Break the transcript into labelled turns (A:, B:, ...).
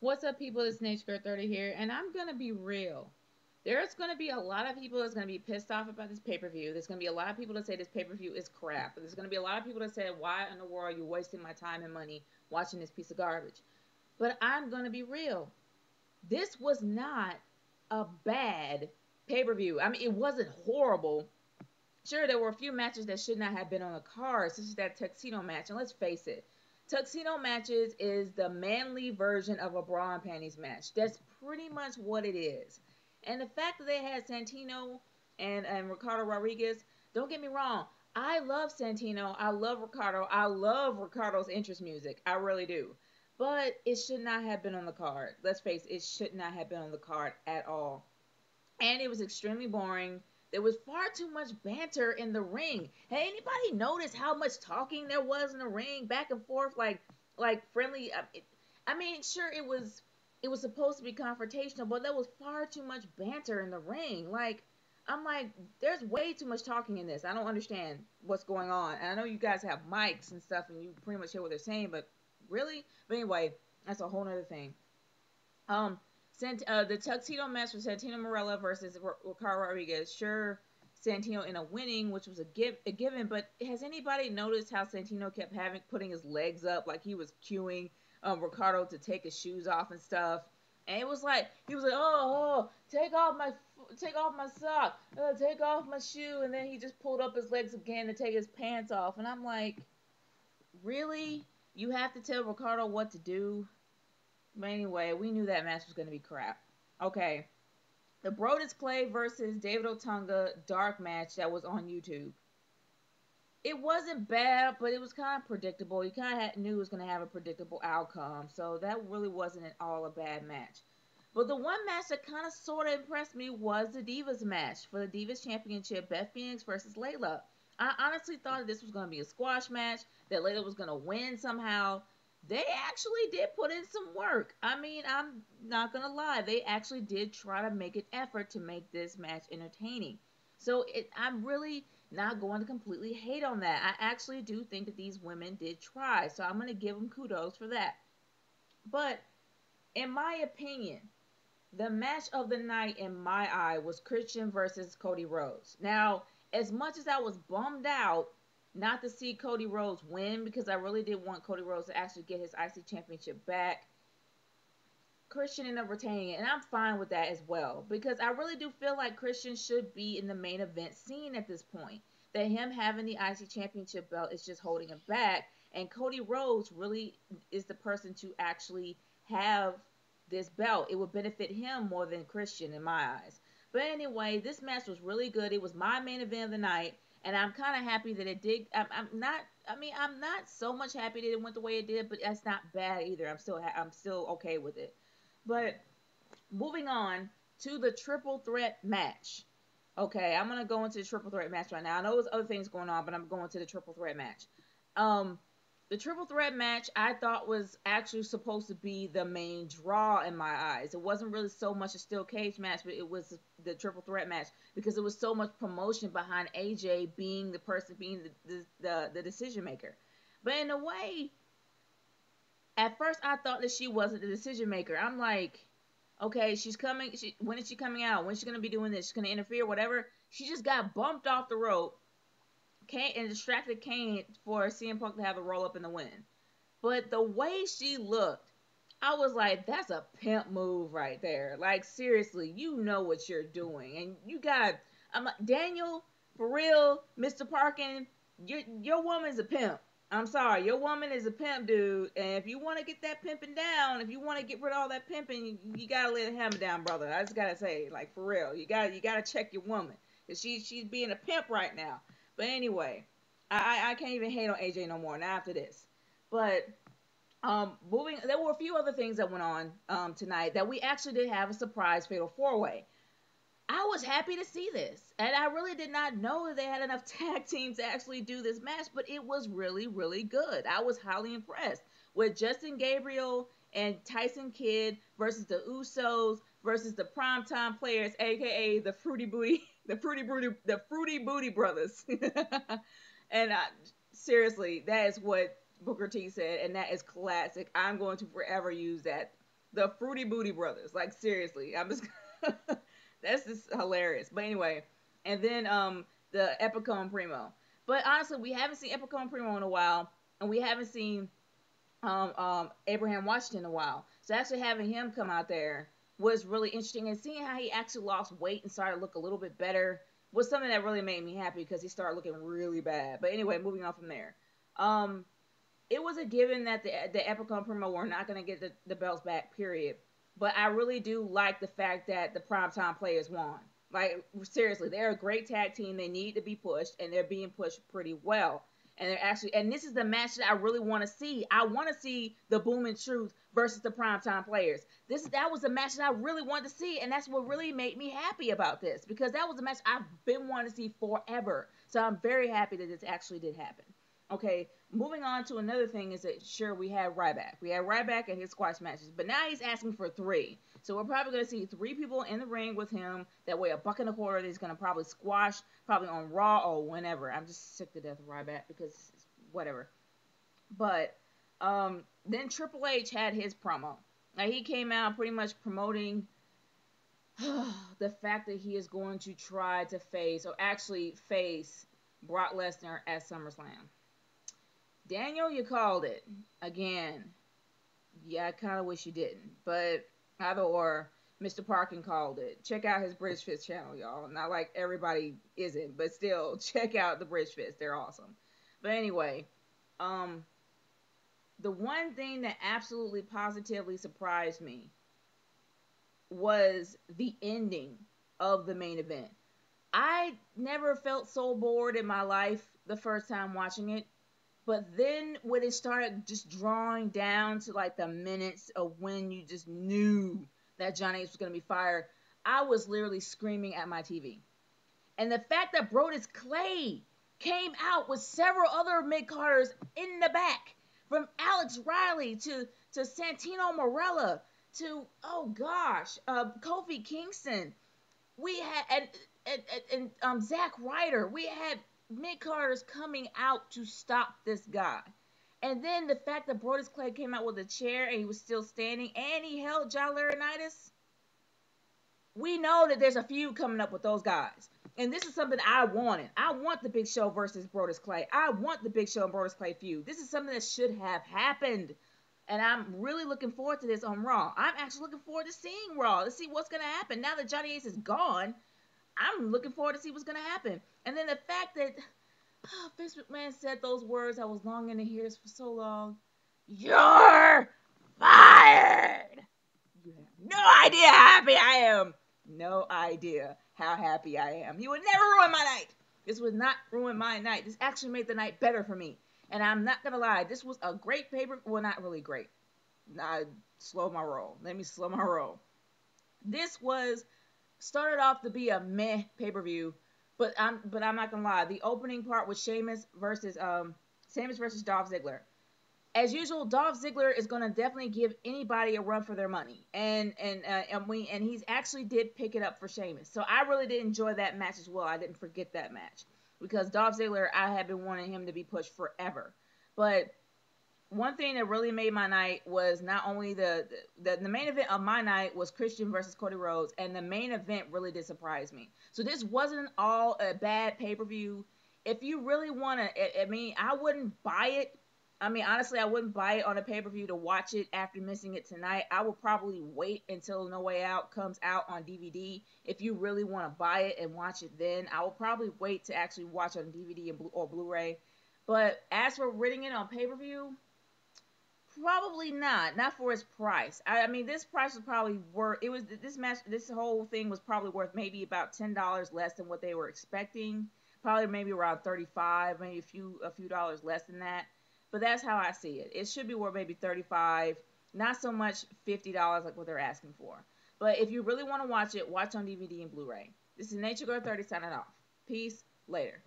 A: What's up, people? It's Nature 30 here, and I'm gonna be real. There's gonna be a lot of people that's gonna be pissed off about this pay-per-view. There's gonna be a lot of people that say this pay-per-view is crap. There's gonna be a lot of people that say, "Why in the world are you wasting my time and money watching this piece of garbage?" But I'm gonna be real. This was not a bad pay-per-view. I mean, it wasn't horrible. Sure, there were a few matches that should not have been on the card, such as that tuxedo match. And let's face it, tuxedo matches is the manly version of a bra and panties match. That's pretty much what it is. And the fact that they had Santino and Ricardo Rodriguez, don't get me wrong, I love Santino. I love Ricardo. I love Ricardo's interest music. I really do. But it should not have been on the card. Let's face it, it should not have been on the card at all, and it was extremely boring. There was far too much banter in the ring. Hey, anybody notice how much talking there was in the ring, back and forth, like friendly? I mean, sure, it was supposed to be confrontational, but there was far too much banter in the ring. Like, I'm like, there's way too much talking in this. I don't understand what's going on. And I know you guys have mics and stuff, and you pretty much hear what they're saying, but really? But anyway, that's a whole nother thing. Um, the tuxedo match was Santino Marella versus Ricardo Rodriguez. Sure, Santino ended up winning, which was a given. But has anybody noticed how Santino kept putting his legs up like he was cueing Ricardo to take his shoes off and stuff? And it was like he was like, oh, take off my sock, take off my shoe, and then he just pulled up his legs again to take his pants off. And I'm like, really? You have to tell Ricardo what to do? But anyway, we knew that match was going to be crap. Okay. The Brodus Clay versus David Otunga dark match that was on YouTube. It wasn't bad, but it was kind of predictable. You kind of knew it was going to have a predictable outcome. So that really wasn't at all a bad match. But the one match that kind of sort of impressed me was the Divas match for the Divas Championship, Beth Phoenix versus Layla. I honestly thought this was going to be a squash match, that Layla was going to win somehow. They actually did put in some work. I mean, I'm not going to lie. They actually did try to make an effort to make this match entertaining. So I'm really not going to completely hate on that. I actually do think that these women did try. So I'm going to give them kudos for that. But in my opinion, the match of the night in my eye was Christian versus Cody Rhodes. Now, as much as I was bummed out not to see Cody Rhodes win, because I really did want Cody Rhodes to actually get his IC championship back, Christian ended up retaining it, and I'm fine with that as well, because I really do feel like Christian should be in the main event scene at this point. That him having the IC championship belt is just holding him back, and Cody Rhodes really is the person to actually have this belt. It would benefit him more than Christian in my eyes. But anyway, this match was really good. It was my main event of the night, and I'm kind of happy that it did. I'm not. I mean, I'm not so much happy that it went the way it did, but that's not bad either. I'm still okay with it. But moving on to the triple threat match. Okay, I'm gonna go into the triple threat match right now. I know there's other things going on, but I'm going to the triple threat match. Um, the triple threat match I thought was actually supposed to be the main draw in my eyes. It wasn't really so much a steel cage match, but it was the triple threat match because there was so much promotion behind AJ being the person being the decision maker. But in a way, at first I thought that she wasn't the decision maker. I'm like, okay, she's coming. When is she coming out? When's she gonna be doing this? She's gonna interfere, whatever. She just got bumped off the rope, Kane and distracted Kane for CM Punk to have a roll up in the win. But the way she looked, I was like, that's a pimp move right there. Like seriously, you know what you're doing, and you got. I'm like, Daniel, for real, Mr. Parkin, your woman's a pimp. I'm sorry, your woman is a pimp, dude. And if you want to get that pimping down, if you want to get rid of all that pimping, you gotta lay the hammer down, brother. I just gotta say, like for real, you gotta check your woman, cause she's being a pimp right now. But anyway, I can't even hate on AJ no more. Not after this. But moving, there were a few other things that went on tonight that we actually did have a surprise fatal four way. I was happy to see this, and I really did not know that they had enough tag teams to actually do this match, but it was really, really good. I was highly impressed with Justin Gabriel and Tyson Kidd versus the Usos versus the Primetime Players, aka the Fruity Booty, the Fruity Booty Brothers. And seriously, that is what Booker T said, and that is classic. I'm going to forever use that. The Fruity Booty Brothers. Like seriously, I'm just that's just hilarious. But anyway, and then the Epicone Primo. But honestly, we haven't seen Epicone Primo in a while, and we haven't seen Abraham Washington in a while. So actually having him come out there was really interesting, and seeing how he actually lost weight and started to look a little bit better was something that really made me happy because he started looking really bad. But anyway, moving on from there. Um, it was a given that the Epicon promo were not going to get the belts back, period. But I really do like the fact that the primetime players won. Like, seriously, they're a great tag team. They need to be pushed, and they're being pushed pretty well. And they're actually, and this is the match that I really want to see. I want to see the Boom and Truth versus the primetime players. That was a match that I really wanted to see, and that's what really made me happy about this because that was a match I've been wanting to see forever. So I'm very happy that this actually did happen. Okay, moving on to another thing is that sure we had Ryback. We had Ryback and his squash matches, but now he's asking for three. So we're probably going to see three people in the ring with him that weigh a buck and a quarter. That he's going to probably squash, probably on Raw or whenever. I'm just sick to death of Ryback because whatever. But then Triple H had his promo. Now he came out pretty much promoting the fact that he is going to try to face, or actually face, Brock Lesnar at SummerSlam. Daniel, you called it again. Yeah, I kind of wish you didn't, but either or, Mr. Parkin called it. Check out his British Fist channel, y'all. Not like everybody isn't, but still, check out the British Fist. They're awesome. But anyway, um, the one thing that absolutely positively surprised me was the ending of the main event. I never felt so bored in my life the first time watching it. But then when it started just drawing down to like the minutes of when you just knew that Johnny Ace was going to be fired, I was literally screaming at my TV. And the fact that Brodus Clay came out with several other mid-carders in the back, from Alex Riley to Santino Marella to, oh gosh, Kofi Kingston. We had, and Zack Ryder. We had mid-carders coming out to stop this guy. And then the fact that Brodus Clay came out with a chair and he was still standing and he held John Laurinaitis, we know that there's a feud coming up with those guys. And this is something I wanted. I want the Big Show versus Brodus Clay. I want the Big Show and Brodus Clay feud. This is something that should have happened. And I'm really looking forward to this on Raw. I'm actually looking forward to seeing Raw, to see what's going to happen. Now that Johnny Ace is gone, I'm looking forward to see what's going to happen. And then the fact that Vince McMahon said those words I was longing to hear for so long. You're fired! You have no idea how happy I am. No idea how happy I am. He would never ruin my night. This would not ruin my night. This actually made the night better for me. And I'm not going to lie. This was a great paper. Well, not really great. Slow my roll. Let me slow my roll. This was started off to be a meh pay-per-view, but I'm not gonna lie. The opening part was Sheamus versus Dolph Ziggler. As usual, Dolph Ziggler is gonna definitely give anybody a run for their money, and he's actually did pick it up for Sheamus. So I really did enjoy that match as well. I didn't forget that match because Dolph Ziggler, I have been wanting him to be pushed forever, but one thing that really made my night was not only the main event of my night was Christian versus Cody Rhodes, and the main event really did surprise me. So this wasn't all a bad pay-per-view. If you really want to, I mean, I wouldn't buy it. I mean, honestly, I wouldn't buy it on a pay-per-view to watch it after missing it tonight. I would probably wait until No Way Out comes out on DVD. If you really want to buy it and watch it then, I will probably wait to actually watch it on DVD or Blu-ray. But as for renting it on pay-per-view, probably not. Not for its price. I mean, this price was probably worth. It was this match. This whole thing was probably worth maybe about $10 less than what they were expecting. Probably maybe around 35, maybe a few dollars less than that. But that's how I see it. It should be worth maybe 35, not so much $50 like what they're asking for. But if you really want to watch it, watch on DVD and Blu-ray. This is Nature Girl 30 signing off. Peace. Later.